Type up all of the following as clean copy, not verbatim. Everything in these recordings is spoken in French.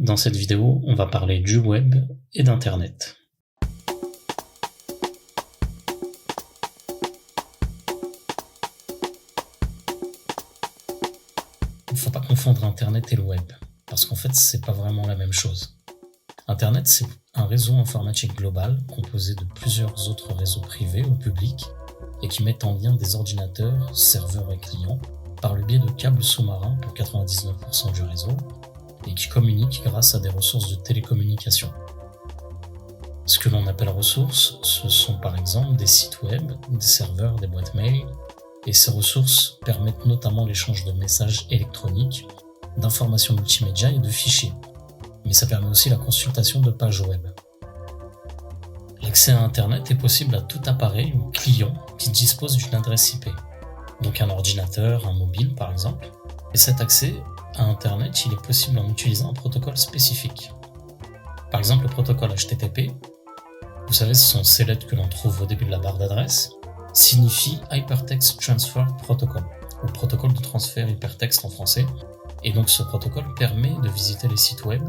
Dans cette vidéo, on va parler du web et d'internet. Il ne faut pas confondre internet et le web, parce qu'en fait, c'est pas vraiment la même chose. Internet, c'est un réseau informatique global composé de plusieurs autres réseaux privés ou publics et qui mettent en lien des ordinateurs, serveurs et clients par le biais de câbles sous-marins pour 99% du réseau et qui communiquent grâce à des ressources de télécommunication. Ce que l'on appelle ressources, ce sont par exemple des sites web, des serveurs, des boîtes mail, et ces ressources permettent notamment l'échange de messages électroniques, d'informations multimédia et de fichiers. Mais ça permet aussi la consultation de pages web. L'accès à Internet est possible à tout appareil ou client qui dispose d'une adresse IP, donc un ordinateur, un mobile par exemple, et cet accès à Internet, il est possible en utilisant un protocole spécifique. Par exemple, le protocole HTTP, vous savez, ce sont ces lettres que l'on trouve au début de la barre d'adresse, signifie Hypertext Transfer Protocol, ou protocole de transfert hypertexte en français, et donc ce protocole permet de visiter les sites web,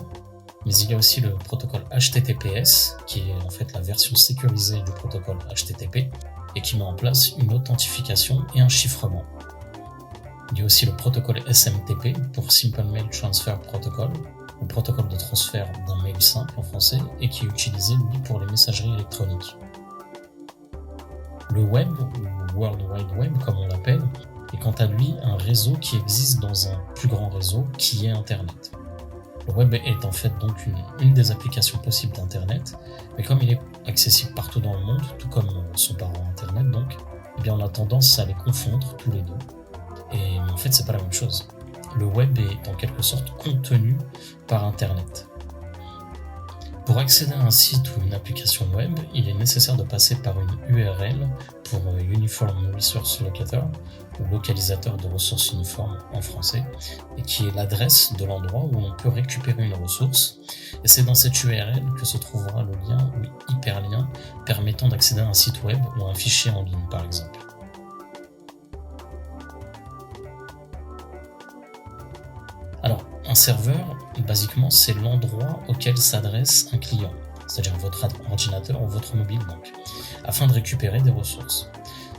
mais il y a aussi le protocole HTTPS, qui est en fait la version sécurisée du protocole HTTP, et qui met en place une authentification et un chiffrement. Il y a aussi le protocole SMTP pour Simple Mail Transfer Protocol, ou protocole de transfert d'un mail simple en français, et qui est utilisé lui pour les messageries électroniques. Le web, ou World Wide Web comme on l'appelle, est quant à lui un réseau qui existe dans un plus grand réseau qui est Internet. Le web est en fait donc une des applications possibles d'Internet, mais comme il est accessible partout dans le monde, tout comme son parent Internet donc, eh bien on a tendance à les confondre tous les deux. Et en fait, c'est pas la même chose. Le web est en quelque sorte contenu par Internet. Pour accéder à un site ou une application web, il est nécessaire de passer par une URL pour Uniform Resource Locator, ou localisateur de ressources uniformes en français, et qui est l'adresse de l'endroit où on peut récupérer une ressource. Et c'est dans cette URL que se trouvera le lien ou hyperlien permettant d'accéder à un site web ou à un fichier en ligne par exemple. Alors, un serveur, basiquement, c'est l'endroit auquel s'adresse un client, c'est-à-dire votre ordinateur ou votre mobile donc, afin de récupérer des ressources.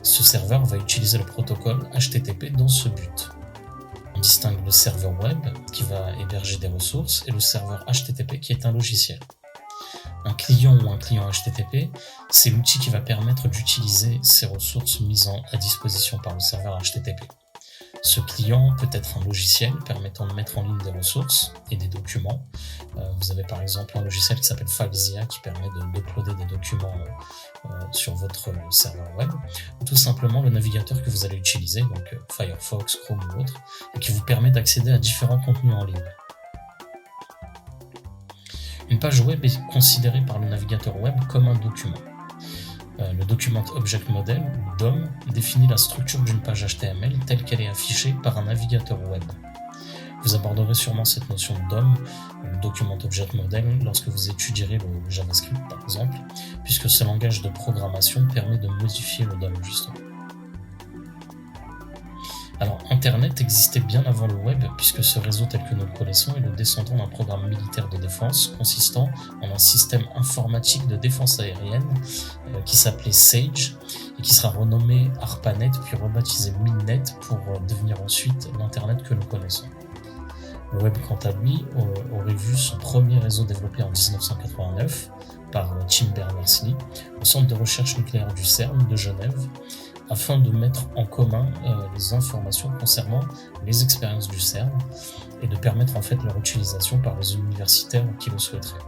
Ce serveur va utiliser le protocole HTTP dans ce but. On distingue le serveur web, qui va héberger des ressources, et le serveur HTTP, qui est un logiciel. Un client ou un client HTTP, c'est l'outil qui va permettre d'utiliser ces ressources mises à disposition par le serveur HTTP. Ce client peut être un logiciel permettant de mettre en ligne des ressources et des documents. Vous avez par exemple un logiciel qui s'appelle FileZilla qui permet d'uploader des documents sur votre serveur web, ou tout simplement le navigateur que vous allez utiliser, donc Firefox, Chrome ou autre, et qui vous permet d'accéder à différents contenus en ligne. Une page web est considérée par le navigateur web comme un document. Le Document Object Model, ou DOM, définit la structure d'une page HTML telle qu'elle est affichée par un navigateur web. Vous aborderez sûrement cette notion de DOM, ou Document Object Model, lorsque vous étudierez le JavaScript par exemple, puisque ce langage de programmation permet de modifier le DOM justement. Alors, Internet existait bien avant le web, puisque ce réseau tel que nous le connaissons est le descendant d'un programme militaire de défense consistant en un système informatique de défense aérienne qui s'appelait SAGE et qui sera renommé ARPANET puis rebaptisé MILNET pour devenir ensuite l'Internet que nous connaissons. Le web, quant à lui, aurait vu son premier réseau développé en 1989 par Tim Berners-Lee au centre de recherche nucléaire du CERN de Genève, afin de mettre en commun les informations concernant les expériences du CERN et de permettre en fait leur utilisation par les universitaires qui le souhaiteraient.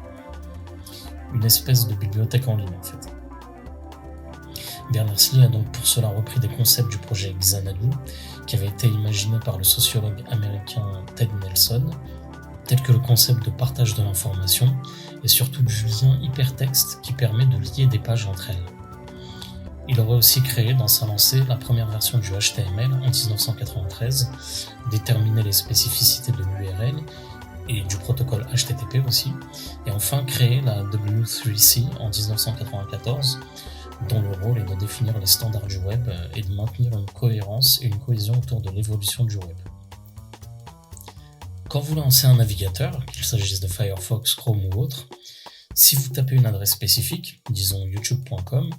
Une espèce de bibliothèque en ligne en fait. Berners-Lee a donc pour cela repris des concepts du projet Xanadu qui avait été imaginé par le sociologue américain Ted Nelson, tels que le concept de partage de l'information et surtout du lien hypertexte qui permet de lier des pages entre elles. Il aurait aussi créé dans sa lancée la première version du HTML en 1993, déterminé les spécificités de l'URL et du protocole HTTP aussi, et enfin créé la W3C en 1994, dont le rôle est de définir les standards du web et de maintenir une cohérence et une cohésion autour de l'évolution du web. Quand vous lancez un navigateur, qu'il s'agisse de Firefox, Chrome ou autre, si vous tapez une adresse spécifique, disons youtube.com,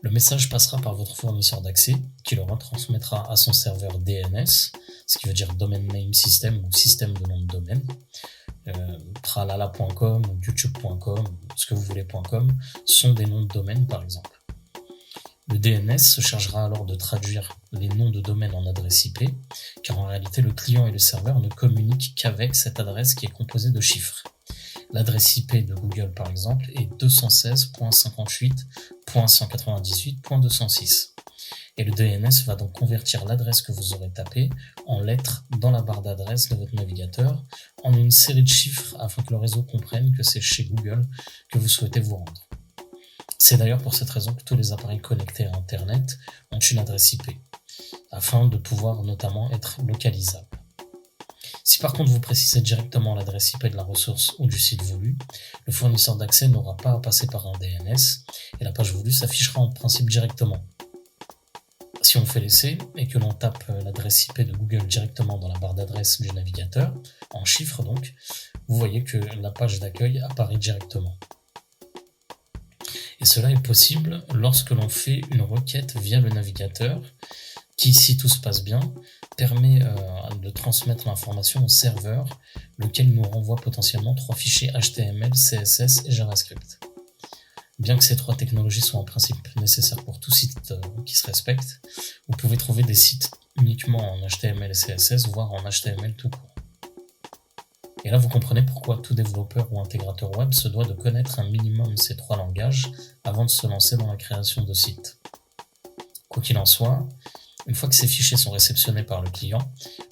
le message passera par votre fournisseur d'accès qui le retransmettra à son serveur DNS, ce qui veut dire Domain Name System ou système de nom de domaine. Tralala.com ou youtube.com, ce que vous voulez.com, sont des noms de domaine par exemple. Le DNS se chargera alors de traduire les noms de domaine en adresse IP, car en réalité le client et le serveur ne communiquent qu'avec cette adresse qui est composée de chiffres. L'adresse IP de Google par exemple est 216.58.198.206. Et le DNS va donc convertir l'adresse que vous aurez tapée en lettres dans la barre d'adresse de votre navigateur en une série de chiffres afin que le réseau comprenne que c'est chez Google que vous souhaitez vous rendre. C'est d'ailleurs pour cette raison que tous les appareils connectés à Internet ont une adresse IP, afin de pouvoir notamment être localisables. Si par contre vous précisez directement l'adresse IP de la ressource ou du site voulu, le fournisseur d'accès n'aura pas à passer par un DNS et la page voulue s'affichera en principe directement. Si on fait l'essai et que l'on tape l'adresse IP de Google directement dans la barre d'adresse du navigateur, en chiffres donc, vous voyez que la page d'accueil apparaît directement. Et cela est possible lorsque l'on fait une requête via le navigateur qui, si tout se passe bien, permet de transmettre l'information au serveur, lequel nous renvoie potentiellement 3 fichiers HTML, CSS et JavaScript. Bien que ces 3 technologies soient en principe nécessaires pour tout site qui se respecte, vous pouvez trouver des sites uniquement en HTML et CSS, voire en HTML tout court. Et là, vous comprenez pourquoi tout développeur ou intégrateur web se doit de connaître un minimum ces 3 langages avant de se lancer dans la création de sites. Quoi qu'il en soit, une fois que ces fichiers sont réceptionnés par le client,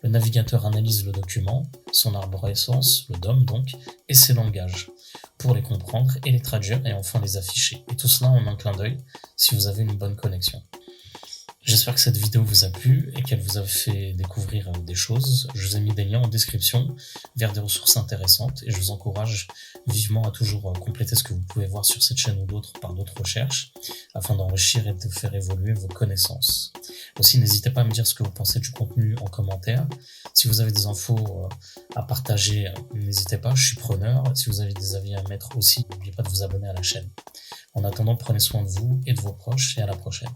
le navigateur analyse le document, son arborescence, le DOM donc, et ses langages, pour les comprendre et les traduire et enfin les afficher. Et tout cela en un clin d'œil, si vous avez une bonne connexion. J'espère que cette vidéo vous a plu et qu'elle vous a fait découvrir des choses. Je vous ai mis des liens en description vers des ressources intéressantes et je vous encourage vivement à toujours compléter ce que vous pouvez voir sur cette chaîne ou d'autres par d'autres recherches afin d'enrichir et de faire évoluer vos connaissances. Aussi, n'hésitez pas à me dire ce que vous pensez du contenu en commentaire. Si vous avez des infos à partager, n'hésitez pas, je suis preneur. Si vous avez des avis à mettre aussi, n'oubliez pas de vous abonner à la chaîne. En attendant, prenez soin de vous et de vos proches et à la prochaine.